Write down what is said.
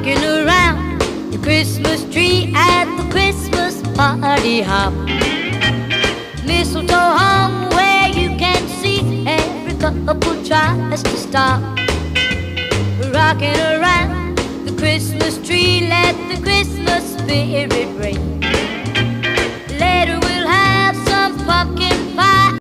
rocking around the Christmas tree at the Christmas party hop. Mistletoe hung where you can see every couple tries to stop. Rocking around the Christmas tree, let the Christmas spirit ring.